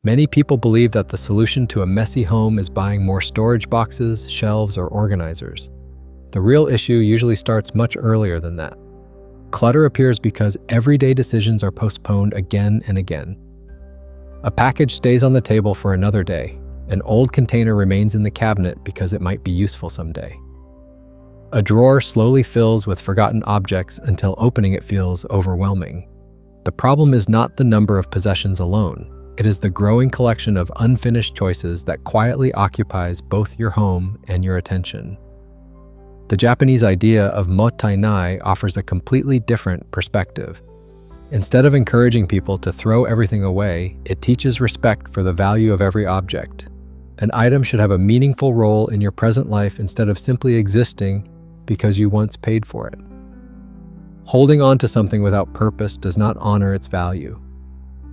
Many people believe that the solution to a messy home is buying more storage boxes, shelves, or organizers. The real issue usually starts much earlier than that. Clutter appears because everyday decisions are postponed again and again. A package stays on the table for another day. An old container remains in the cabinet because it might be useful someday. A drawer slowly fills with forgotten objects until opening it feels overwhelming. The problem is not the number of possessions alone. It is the growing collection of unfinished choices that quietly occupies both your home and your attention. The Japanese idea of mottainai offers a completely different perspective. Instead of encouraging people to throw everything away, it teaches respect for the value of every object. An item should have a meaningful role in your present life instead of simply existing because you once paid for it. Holding on to something without purpose does not honor its value.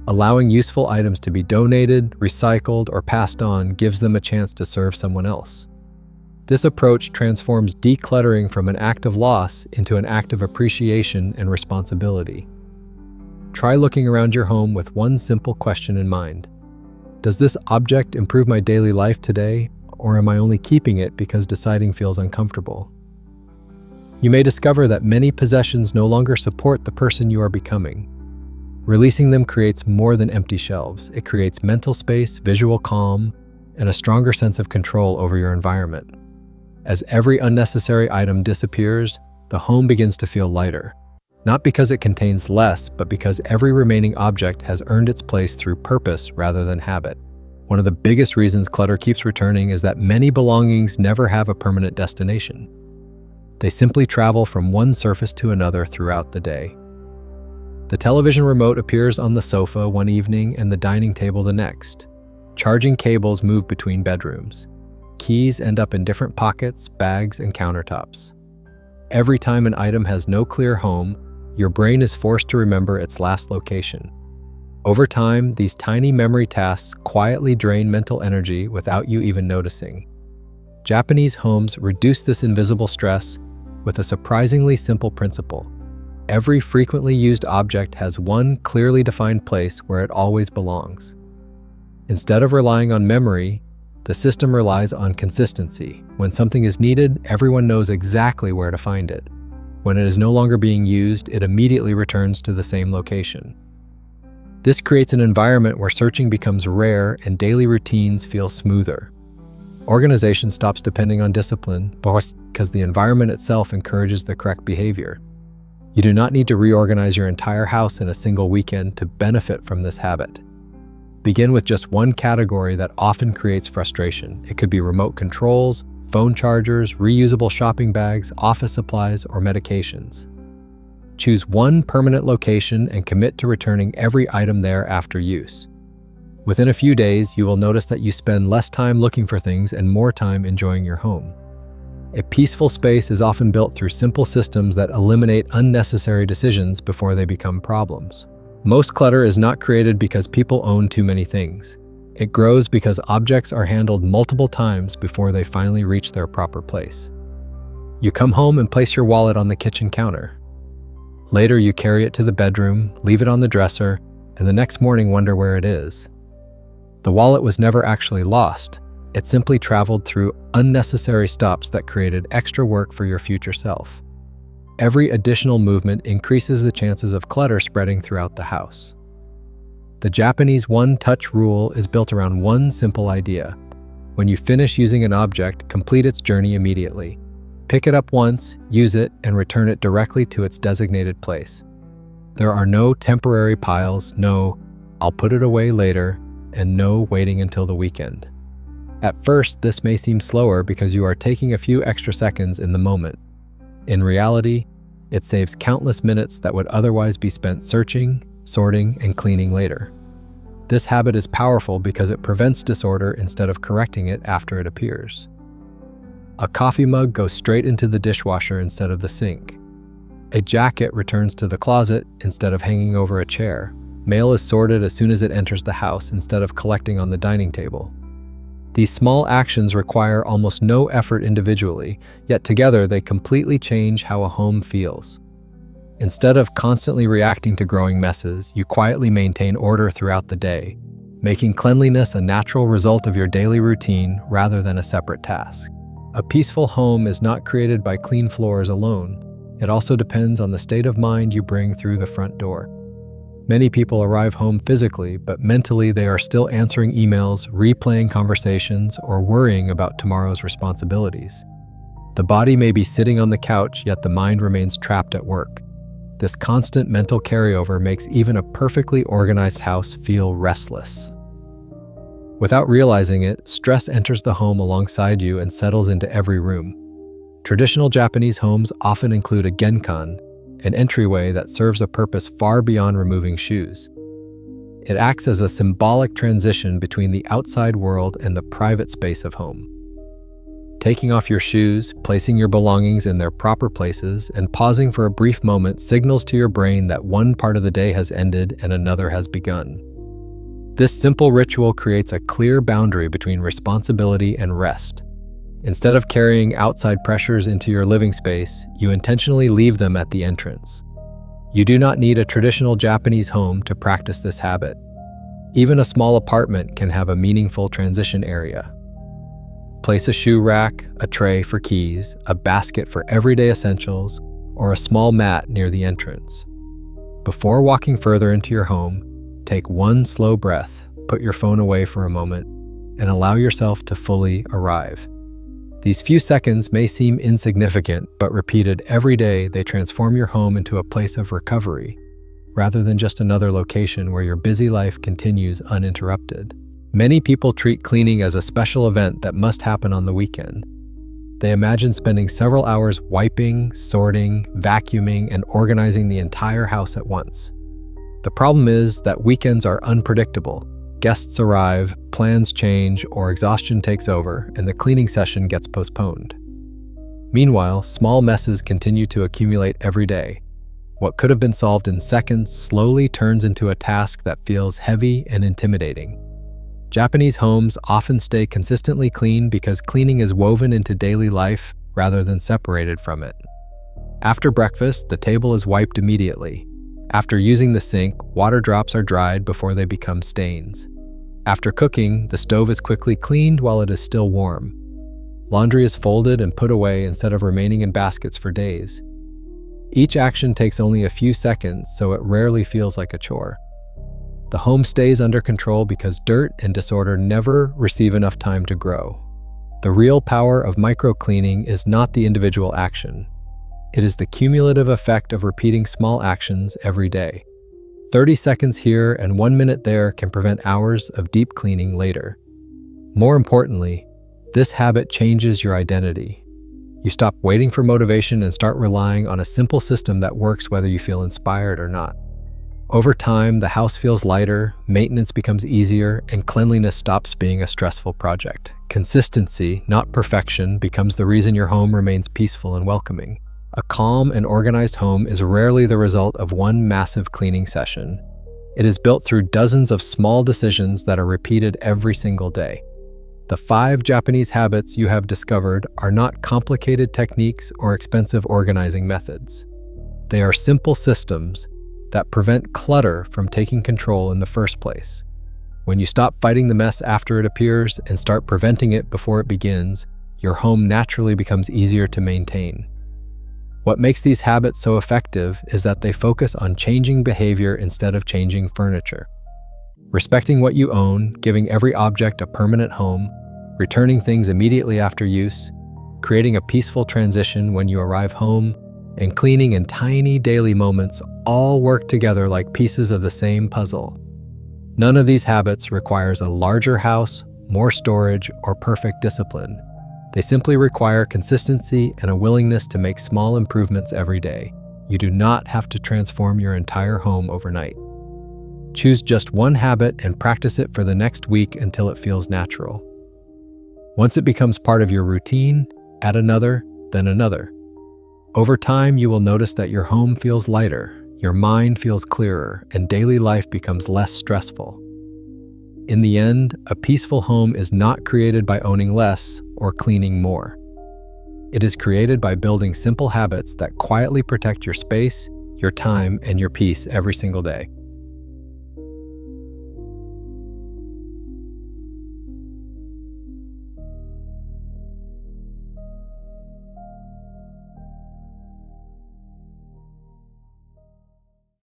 Allowing useful items to be donated, recycled, or passed on gives them a chance to serve someone else. This approach transforms decluttering from an act of loss into an act of appreciation and responsibility. Try looking around your home with one simple question in mind. Does this object improve my daily life today, or am I only keeping it because deciding feels uncomfortable? You may discover that many possessions no longer support the person you are becoming. Releasing them creates more than empty shelves. It creates mental space, visual calm, and a stronger sense of control over your environment. As every unnecessary item disappears, the home begins to feel lighter. Not because it contains less, but because every remaining object has earned its place through purpose rather than habit. One of the biggest reasons clutter keeps returning is that many belongings never have a permanent destination. They simply travel from one surface to another throughout the day. The television remote appears on the sofa one evening and the dining table the next. Charging cables move between bedrooms. Keys end up in different pockets, bags, and countertops. Every time an item has no clear home, your brain is forced to remember its last location. Over time, these tiny memory tasks quietly drain mental energy without you even noticing. Japanese homes reduce this invisible stress with a surprisingly simple principle. Every frequently used object has one clearly defined place where it always belongs. Instead of relying on memory, the system relies on consistency. When something is needed, everyone knows exactly where to find it. When it is no longer being used, it immediately returns to the same location. This creates an environment where searching becomes rare and daily routines feel smoother. Organization stops depending on discipline because the environment itself encourages the correct behavior. You do not need to reorganize your entire house in a single weekend to benefit from this habit. Begin with just one category that often creates frustration. It could be remote controls, phone chargers, reusable shopping bags, office supplies, or medications. Choose one permanent location and commit to returning every item there after use. Within a few days, you will notice that you spend less time looking for things and more time enjoying your home. A peaceful space is often built through simple systems that eliminate unnecessary decisions before they become problems. Most clutter is not created because people own too many things. It grows because objects are handled multiple times before they finally reach their proper place. You come home and place your wallet on the kitchen counter. Later, you carry it to the bedroom, leave it on the dresser, and the next morning wonder where it is. The wallet was never actually lost. It simply traveled through unnecessary stops that created extra work for your future self. Every additional movement increases the chances of clutter spreading throughout the house. The Japanese one-touch rule is built around one simple idea. When you finish using an object, complete its journey immediately. Pick it up once, use it, and return it directly to its designated place. There are no temporary piles, no "I'll put it away later," and no waiting until the weekend. At first, this may seem slower because you are taking a few extra seconds in the moment. In reality, it saves countless minutes that would otherwise be spent searching, sorting, and cleaning later. This habit is powerful because it prevents disorder instead of correcting it after it appears. A coffee mug goes straight into the dishwasher instead of the sink. A jacket returns to the closet instead of hanging over a chair. Mail is sorted as soon as it enters the house instead of collecting on the dining table. These small actions require almost no effort individually, yet together they completely change how a home feels. Instead of constantly reacting to growing messes, you quietly maintain order throughout the day. making cleanliness a natural result of your daily routine rather than a separate task. A peaceful home is not created by clean floors alone. It also depends on the state of mind you bring through the front door. Many people arrive home physically, but mentally they are still answering emails, replaying conversations, or worrying about tomorrow's responsibilities. The body may be sitting on the couch, yet the mind remains trapped at work. This constant mental carryover makes even a perfectly organized house feel restless. Without realizing it, stress enters the home alongside you and settles into every room. Traditional Japanese homes often include a genkan, an entryway that serves a purpose far beyond removing shoes. It acts as a symbolic transition between the outside world and the private space of home. Taking off your shoes, placing your belongings in their proper places, and pausing for a brief moment signals to your brain that one part of the day has ended and another has begun. This simple ritual creates a clear boundary between responsibility and rest. Instead of carrying outside pressures into your living space, you intentionally leave them at the entrance. You do not need a traditional Japanese home to practice this habit. Even a small apartment can have a meaningful transition area. Place a shoe rack, a tray for keys, a basket for everyday essentials, or a small mat near the entrance. Before walking further into your home, take one slow breath, put your phone away for a moment, and allow yourself to fully arrive. These few seconds may seem insignificant, but repeated every day, they transform your home into a place of recovery, rather than just another location where your busy life continues uninterrupted. Many people treat cleaning as a special event that must happen on the weekend. They imagine spending several hours wiping, sorting, vacuuming, and organizing the entire house at once. The problem is that weekends are unpredictable. Guests arrive, plans change, or exhaustion takes over, and the cleaning session gets postponed. Meanwhile, small messes continue to accumulate every day. What could have been solved in seconds slowly turns into a task that feels heavy and intimidating. Japanese homes often stay consistently clean because cleaning is woven into daily life rather than separated from it. After breakfast, the table is wiped immediately. After using the sink, water drops are dried before they become stains. After cooking, the stove is quickly cleaned while it is still warm. Laundry is folded and put away instead of remaining in baskets for days. Each action takes only a few seconds, so it rarely feels like a chore. The home stays under control because dirt and disorder never receive enough time to grow. The real power of micro-cleaning is not the individual action. It is the cumulative effect of repeating small actions every day. 30 seconds here and 1 minute there can prevent hours of deep cleaning later. More importantly, this habit changes your identity. You stop waiting for motivation and start relying on a simple system that works whether you feel inspired or not. Over time, the house feels lighter, maintenance becomes easier, and cleanliness stops being a stressful project. Consistency, not perfection, becomes the reason your home remains peaceful and welcoming. A calm and organized home is rarely the result of one massive cleaning session. It is built through dozens of small decisions that are repeated every single day. The 5 Japanese habits you have discovered are not complicated techniques or expensive organizing methods. They are simple systems that prevent clutter from taking control in the first place. When you stop fighting the mess after it appears and start preventing it before it begins, your home naturally becomes easier to maintain. What makes these habits so effective is that they focus on changing behavior instead of changing furniture. Respecting what you own, giving every object a permanent home, returning things immediately after use, creating a peaceful transition when you arrive home, and cleaning in tiny daily moments all work together like pieces of the same puzzle. None of these habits requires a larger house, more storage, or perfect discipline. They simply require consistency and a willingness to make small improvements every day. You do not have to transform your entire home overnight. Choose just one habit and practice it for the next week until it feels natural. Once it becomes part of your routine, add another, then another. Over time, you will notice that your home feels lighter, your mind feels clearer, and daily life becomes less stressful. In the end, a peaceful home is not created by owning less or cleaning more. It is created by building simple habits that quietly protect your space, your time, and your peace every single day.